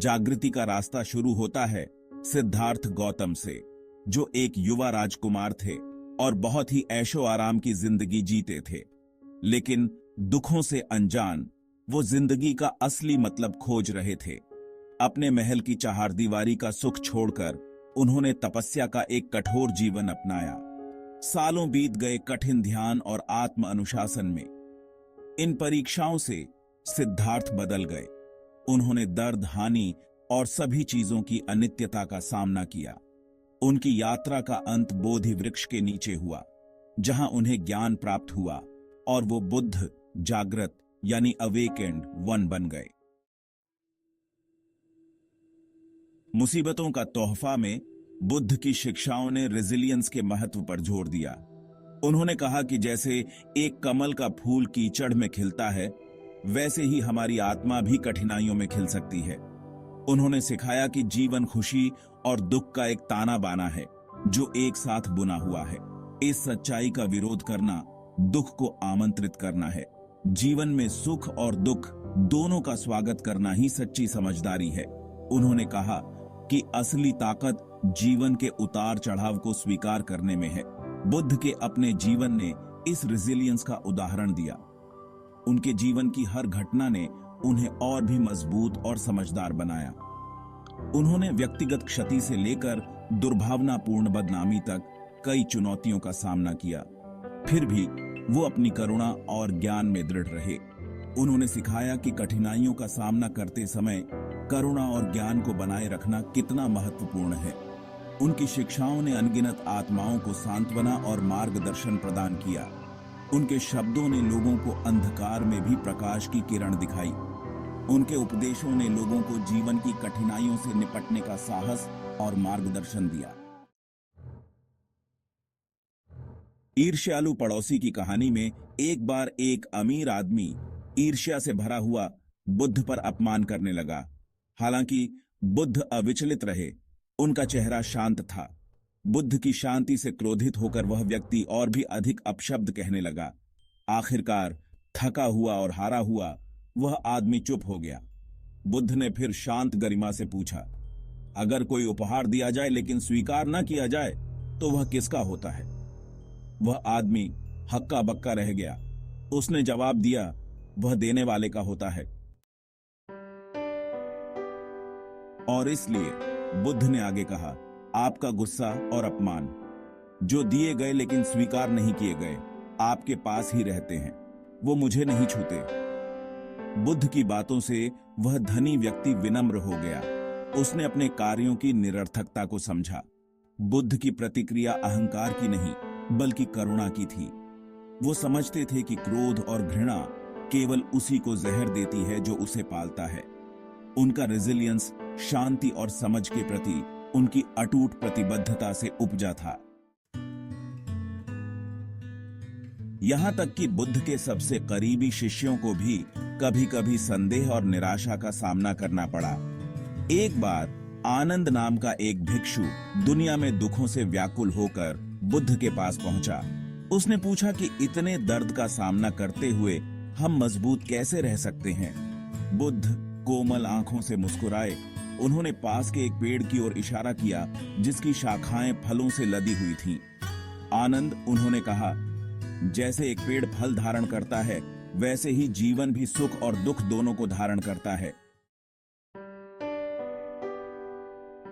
जागृति का रास्ता शुरू होता है सिद्धार्थ गौतम से, जो एक युवा राजकुमार थे और बहुत ही ऐशो आराम की जिंदगी जीते थे। लेकिन दुखों से अनजान वो जिंदगी का असली मतलब खोज रहे थे। अपने महल की चहारदीवारी का सुख छोड़कर उन्होंने तपस्या का एक कठोर जीवन अपनाया। सालों बीत गए कठिन ध्यान और आत्म अनुशासन में। इन परीक्षाओं से सिद्धार्थ बदल गए। उन्होंने दर्द, हानि और सभी चीजों की अनित्यता का सामना किया। उनकी यात्रा का अंत बोधि वृक्ष के नीचे हुआ, जहां उन्हें ज्ञान प्राप्त हुआ और वो बुद्ध, जागृत यानी अवेकेंड वन बन गए। मुसीबतों का तोहफा में बुद्ध की शिक्षाओं ने रेजिलियंस के महत्व पर जोर दिया। उन्होंने कहा कि जैसे एक कमल का फूल कीचड़ में खिलता है, वैसे ही हमारी आत्मा भी कठिनाइयों में खिल सकती है। उन्होंने सिखाया कि जीवन खुशी और दुख का एक ताना बाना है जो एक साथ बुना हुआ है। इस सच्चाई का विरोध करना दुख को आमंत्रित करना है। जीवन में सुख और दुख दोनों का स्वागत करना ही सच्ची समझदारी है। उन्होंने कहा कि असली ताकत जीवन के उतार चढ़ाव को स्वीकार करने में है। बुद्ध के अपने जीवन ने इस रेजिलियंस का उदाहरण दिया। उनके जीवन की हर घटना ने उन्हें और भी मजबूत और समझदार बनाया। उन्होंने व्यक्तिगत क्षति से लेकर दुर्भावनापूर्ण बदनामी तक कई चुनौतियों का सामना किया। फिर भी वो अपनी करुणा और ज्ञान में दृढ़ रहे। उन्होंने सिखाया कि कठिनाइयों का सामना करते समय करुणा और ज्ञान को बनाए रखना कितना महत्वपूर्ण है। उनकी शिक्षाओं ने अनगिनत आत्माओं को सांत्वना और मार्गदर्शन प्रदान किया। उनके शब्दों ने लोगों को अंधकार में भी प्रकाश की किरण दिखाई। उनके उपदेशों ने लोगों को जीवन की कठिनाइयों से निपटने का साहस और मार्गदर्शन दिया। ईर्ष्यालु पड़ोसी की कहानी में एक बार एक अमीर आदमी ईर्ष्या से भरा हुआ बुद्ध पर अपमान करने लगा। हालांकि बुद्ध अविचलित रहे, उनका चेहरा शांत था। बुद्ध की शांति से क्रोधित होकर वह व्यक्ति और भी अधिक अपशब्द कहने लगा। आखिरकार थका हुआ और हारा हुआ वह आदमी चुप हो गया। बुद्ध ने फिर शांत गरिमा से पूछा, अगर कोई उपहार दिया जाए लेकिन स्वीकार न किया जाए तो वह किसका होता है? वह आदमी हक्का बक्का रह गया। उसने जवाब दिया, वह देने वाले का होता है। और इसलिए बुद्ध ने आगे कहा, आपका गुस्सा और अपमान जो दिए गए लेकिन स्वीकार नहीं किए गए आपके पास ही रहते हैं, वो मुझे नहीं छूते। बुद्ध की बातों से वह धनी व्यक्ति विनम्र हो गया। उसने अपने कार्यों की निरर्थकता को समझा। बुद्ध की प्रतिक्रिया अहंकार की नहीं बल्कि करुणा की थी। वो समझते थे कि क्रोध और घृणा केवल उसी को जहर देती है जो उसे पालता है। उनका रेजिलियंस शांति और समझ के प्रति उनकी अटूट प्रतिबद्धता से उपजा था। यहां तक कि बुद्ध के सबसे करीबी शिष्यों को भी कभी-कभी संदेह और निराशा का सामना करना पड़ा। एक बार आनंद नाम का एक भिक्षु दुनिया में दुखों से व्याकुल होकर बुद्ध के पास पहुंचा। उसने पूछा कि इतने दर्द का सामना करते हुए हम मजबूत कैसे रह सकते हैं? बुद्ध कोमल आंखों से मुस्कुराए। उन्होंने पास के एक पेड़ की ओर इशारा किया जिसकी शाखाएं फलों से लदी हुई थीं। आनंद, उन्होंने कहा, जैसे एक पेड़ फल धारण करता है वैसे ही जीवन भी सुख और दुख दोनों को धारण करता है।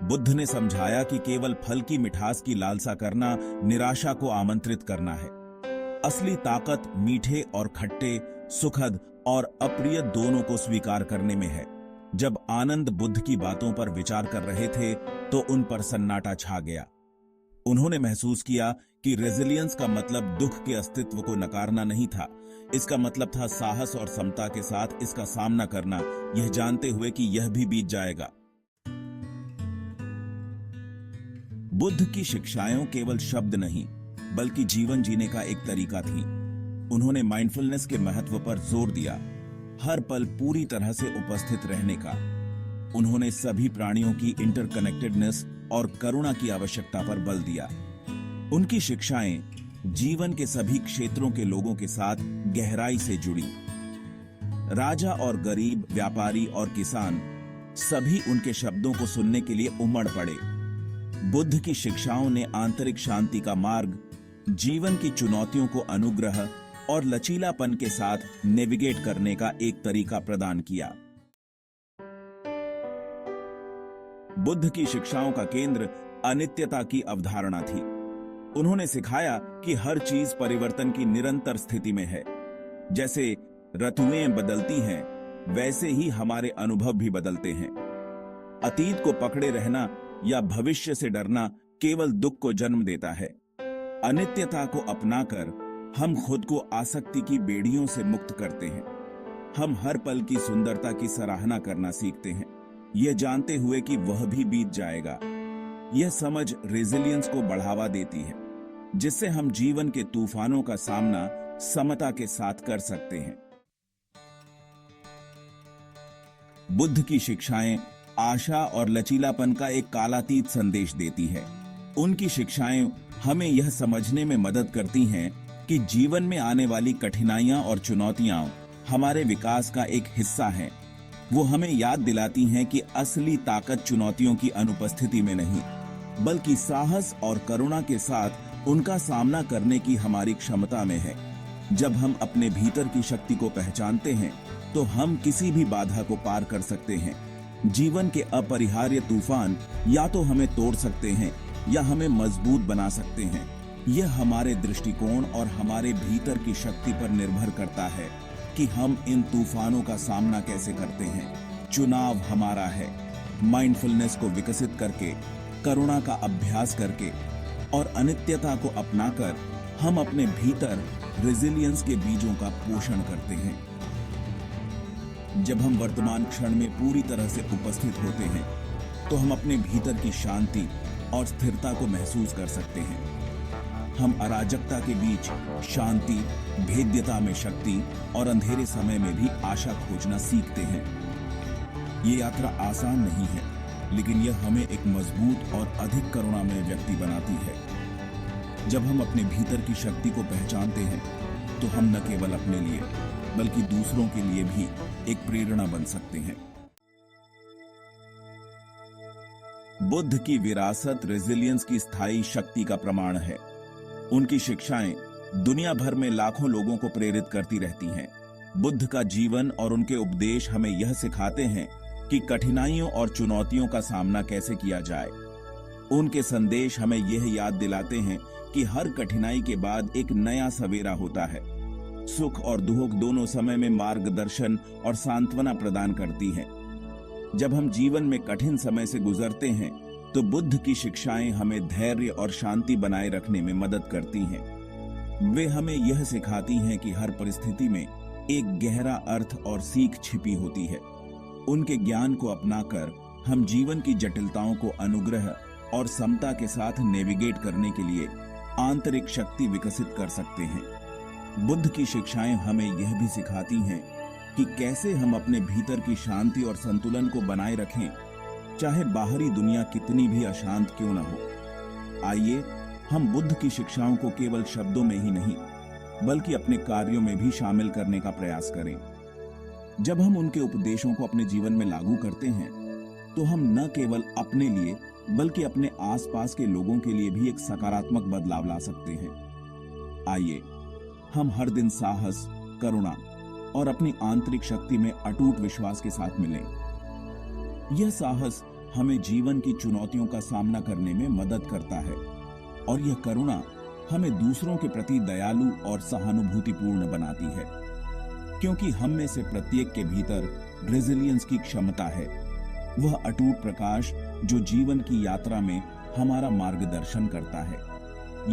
बुद्ध ने समझाया कि केवल फल की मिठास की लालसा करना निराशा को आमंत्रित करना है। असली ताकत मीठे और खट्टे, सुखद और अप्रिय दोनों को स्वीकार करने में है। जब आनंद बुद्ध की बातों पर विचार कर रहे थे तो उन पर सन्नाटा छा गया। उन्होंने महसूस किया कि रेजिलियंस का मतलब दुख के अस्तित्व को नकारना नहीं था। इसका मतलब था साहस और समता के साथ इसका सामना करना, यह जानते हुए कि यह भी बीत जाएगा। बुद्ध की शिक्षाएं केवल शब्द नहीं बल्कि जीवन जीने का एक तरीका थी। उन्होंने माइंडफुलनेस के महत्व पर जोर दिया, हर पल पूरी तरह से उपस्थित रहने का। उन्होंने सभी प्राणियों की इंटरकनेक्टेडनेस और करुणा की आवश्यकता पर बल दिया। उनकी शिक्षाएं जीवन के सभी क्षेत्रों के लोगों के साथ गहराई से जुड़ी। राजा और गरीब, व्यापारी और किसान, सभी उनके शब्दों को सुनने के लिए उमड़ पड़े। बुद्ध की शिक्षाओं ने आंतरिक शांति का मार्ग, जीवन की चुनौतियों को अनुग्रह और लचीलापन के साथ नेविगेट करने का एक तरीका प्रदान किया। बुद्ध की शिक्षाओं का केंद्र अनित्यता की अवधारणा थी। उन्होंने सिखाया कि हर चीज परिवर्तन की निरंतर स्थिति में है। जैसे ऋतुएं बदलती हैं, वैसे ही हमारे अनुभव भी बदलते हैं। अतीत को पकड़े रहना या भविष्य से डरना केवल दुख को जन्म देता है। अनित्यता को अपनाकर हम खुद को आसक्ति की बेड़ियों से मुक्त करते हैं। हम हर पल की सुंदरता की सराहना करना सीखते हैं, यह जानते हुए कि वह भी बीत जाएगा। यह समझ रेजिलियंस को बढ़ावा देती है, जिससे हम जीवन के तूफानों का सामना समता के साथ कर सकते हैं। बुद्ध की शिक्षाएं आशा और लचीलापन का एक कालातीत संदेश देती है। उनकी शिक्षाएं हमें यह समझने में मदद करती हैं कि जीवन में आने वाली कठिनाइयां और चुनौतियां हमारे विकास का एक हिस्सा हैं। वो हमें याद दिलाती हैं कि असली ताकत चुनौतियों की अनुपस्थिति में नहीं, बल्कि साहस और करुणा के साथ उनका सामना करने की हमारी क्षमता में है। जब हम अपने भीतर की शक्ति को पहचानते हैं, तो हम किसी भी बाधा को पार कर सकते हैं। जीवन के अपरिहार्य तूफान या तो हमें तोड़ सकते हैं या हमें मजबूत बना सकते हैं। यह हमारे दृष्टिकोण और हमारे भीतर की शक्ति पर निर्भर करता है कि हम इन तूफानों का सामना कैसे करते हैं। चुनाव हमारा है। माइंडफुलनेस को विकसित करके, करुणा का अभ्यास करके और अनित्यता को अपनाकर हम अपने भीतर रेजिलियंस के बीजों का पोषण करते हैं। जब हम वर्तमान क्षण में पूरी तरह से उपस्थित होते हैं, तो हम अपने भीतर की शांति और स्थिरता को महसूस कर सकते हैं। हम अराजकता के बीच शांति, भेद्यता में शक्ति और अंधेरे समय में भी आशा खोजना सीखते हैं। ये यात्रा आसान नहीं है, लेकिन यह हमें एक मजबूत और अधिक करुणामय व्यक्ति बनाती है। जब हम अपने भीतर की शक्ति को पहचानते हैं, तो हम न केवल अपने लिए बल्कि दूसरों के लिए भी एक प्रेरणा बन सकते हैं। बुद्ध की विरासत रेजिलियंस की स्थायी शक्ति का प्रमाण है। उनकी शिक्षाएं दुनिया भर में लाखों लोगों को प्रेरित करती रहती हैं। बुद्ध का जीवन और उनके उपदेश हमें यह सिखाते हैं कि कठिनाइयों और चुनौतियों का सामना कैसे किया जाए। उनके संदेश हमें यह याद दिलाते हैं कि हर कठिनाई के बाद एक नया सवेरा होता है। सुख और दुख दोनों समय में मार्गदर्शन और सांत्वना प्रदान करती हैं। जब हम जीवन में कठिन समय से गुजरते हैं, तो बुद्ध की शिक्षाएं हमें धैर्य और शांति बनाए रखने में मदद करती हैं। वे हमें यह सिखाती हैं कि हर परिस्थिति में एक गहरा अर्थ और सीख छिपी होती है। उनके ज्ञान को अपनाकर हम जीवन की जटिलताओं को अनुग्रह और समता के साथ नेविगेट करने के लिए आंतरिक शक्ति विकसित कर सकते हैं। बुद्ध की शिक्षाएं हमें यह भी सिखाती हैं कि कैसे हम अपने भीतर की शांति और संतुलन को बनाए रखें, चाहे बाहरी दुनिया कितनी भी अशांत क्यों न हो। आइए हम बुद्ध की शिक्षाओं को केवल शब्दों में ही नहीं, बल्कि अपने कार्यों में भी शामिल करने का प्रयास करें। जब हम उनके उपदेशों को अपने जीवन में लागू करते हैं, तो हम न केवल अपने लिए बल्कि अपने आसपास के लोगों के लिए भी एक सकारात्मक बदलाव ला सकते हैं। आइए हम हर दिन साहस, करुणा और अपनी आंतरिक शक्ति में अटूट विश्वास के साथ मिलें। यह साहस हमें जीवन की चुनौतियों का सामना करने में मदद करता है, और यह करुणा हमें दूसरों के प्रति दयालु और सहानुभूतिपूर्ण बनाती है, क्योंकि हम में से प्रत्येक के भीतर रेजिलियंस की क्षमता है। वह अटूट प्रकाश जो जीवन की यात्रा में हमारा मार्गदर्शन करता है।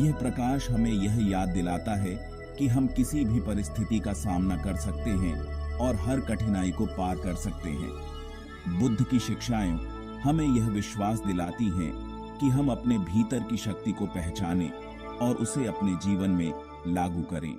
यह प्रकाश हमें यह याद दिलाता है कि हम किसी भी परिस्थिति का सामना कर सकते हैं और हर कठिनाई को पार कर सकते हैं। बुद्ध की शिक्षाएं हमें यह विश्वास दिलाती हैं कि हम अपने भीतर की शक्ति को पहचानें और उसे अपने जीवन में लागू करें।